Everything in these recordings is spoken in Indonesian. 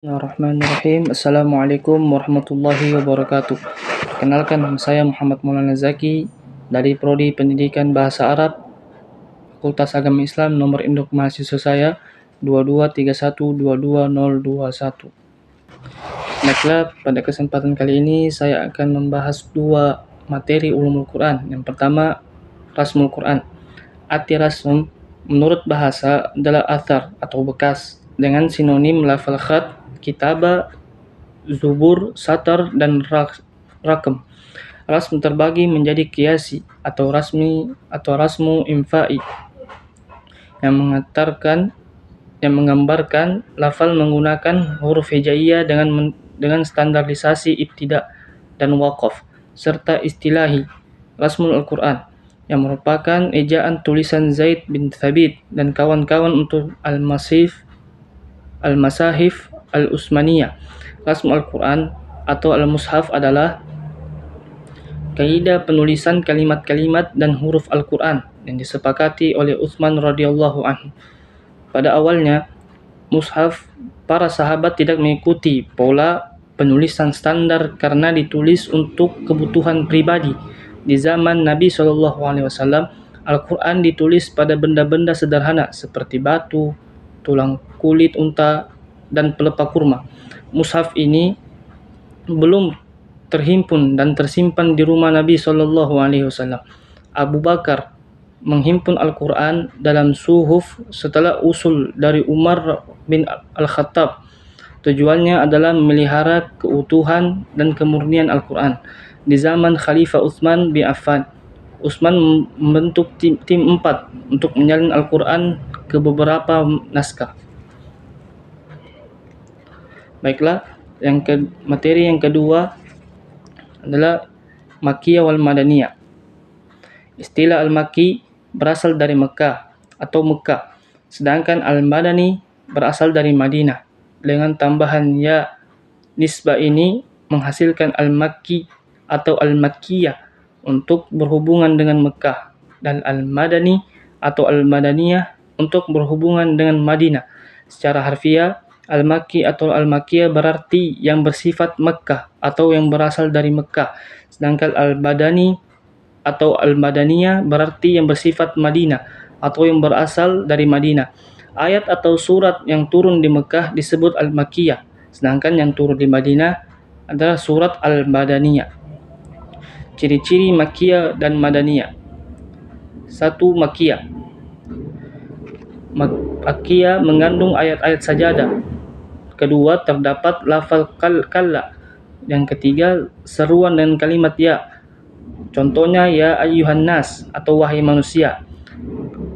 Bismillahirrahmanirrahim. Assalamualaikum warahmatullahi wabarakatuh. Perkenalkan, nama saya Muhammad Maulana Zaki dari Prodi Pendidikan Bahasa Arab, Fakultas Agama Islam, nomor induk mahasiswa saya 2231222021. Baiklah, pada kesempatan kali ini saya akan membahas dua materi ulumul Quran. Yang pertama, rasmul Quran. Arti rasm menurut bahasa adalah athar atau bekas dengan sinonim lafal khat, kitaba, zubur, satar, dan rakam. Rasm terbagi menjadi qiyasi atau rasmi atau rasmu infa'i yang menggambarkan lafal menggunakan huruf hijaiyah dengan standarisasi ibtida dan waqaf, serta istilahi rasmul Al-Quran yang merupakan ejaan tulisan Zaid bin Thabit dan kawan-kawan untuk al-masahif al-Utsmaniyah. Rasm Al-Quran atau al-mushaf adalah kaidah penulisan kalimat-kalimat dan huruf Al-Quran yang disepakati oleh Utsman radhiyallahu anhu. Pada awalnya, mushaf para sahabat tidak mengikuti pola penulisan standar karena ditulis untuk kebutuhan pribadi. Di zaman Nabi SAW, Al-Quran ditulis pada benda-benda sederhana seperti batu, tulang kulit unta, dan pelepah kurma. Mushaf ini belum terhimpun dan tersimpan di rumah Nabi SAW. Abu Bakar menghimpun Al-Quran dalam suhuf setelah usul dari Umar bin Al-Khattab. Tujuannya adalah memelihara keutuhan dan kemurnian Al-Quran. Di zaman Khalifah Utsman bin Affan, Utsman membentuk tim 4 untuk menyalin Al-Quran ke beberapa naskah. Baiklah, materi yang kedua adalah Makkiyah wal Madaniyah. Istilah Al-Makki berasal dari Mekah atau Mekah, sedangkan Al-Madani berasal dari Madinah. Dengan tambahan ya nisbah ini menghasilkan Al-Makki atau Al-Makkiyah untuk berhubungan dengan Mekah, dan Al-Madani atau Al-Madaniyah untuk berhubungan dengan Madinah. Secara harfiah, Al-Makki atau Al-Makkiyah berarti yang bersifat Mekah atau yang berasal dari Mekah, sedangkan Al-Madani atau Al-Madaniyah berarti yang bersifat Madinah atau yang berasal dari Madinah. Ayat atau surat yang turun di Mekah disebut Al-Makkiyah, sedangkan yang turun di Madinah adalah surat Al-Madaniyah. Ciri-ciri Makkiyah dan Madaniyah. 1. Makkiyah. Makkiyah mengandung ayat-ayat sajadah. Kedua, terdapat lafal kalla. Yang ketiga, seruan dan kalimat ya. Contohnya ya ayyuhan nas atau wahai manusia.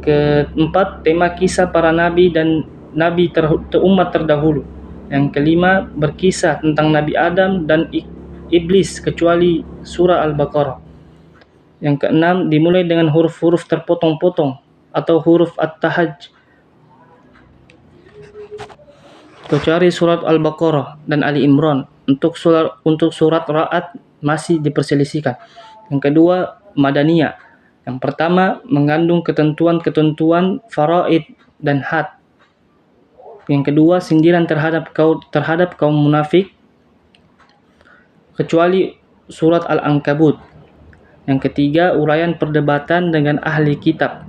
Keempat, tema kisah para nabi dan nabi umat terdahulu. Yang kelima, berkisah tentang Nabi Adam dan iblis kecuali surah Al-Baqarah. Yang keenam, dimulai dengan huruf-huruf terpotong-potong atau huruf at-tahaj, kecuali surat Al-Baqarah dan Ali Imran. Untuk surat Ra'ad masih diperselisihkan. Yang kedua, Madaniyah. Yang pertama, mengandung ketentuan-ketentuan faraid dan had. Yang kedua, sindiran terhadap kaum munafik, kecuali surat Al-Ankabut. Yang ketiga, uraian perdebatan dengan ahli kitab.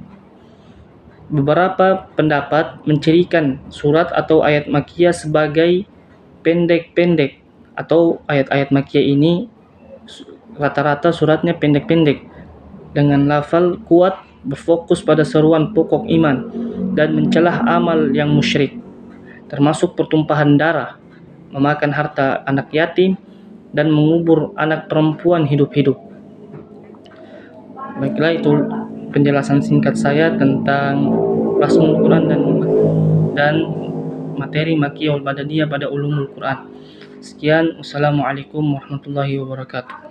Beberapa pendapat mencirikan surat atau ayat Makkiyah sebagai pendek-pendek, atau ayat-ayat Makkiyah ini rata-rata suratnya pendek-pendek dengan lafal kuat, berfokus pada seruan pokok iman dan mencelah amal yang musyrik, termasuk pertumpahan darah, memakan harta anak yatim, dan mengubur anak perempuan hidup-hidup. Baiklah, itu penjelasan singkat saya tentang rasmul Quran dan materi Makkiyah wal Madaniyah pada ulumul Quran. Sekian, wassalamualaikum warahmatullahi wabarakatuh.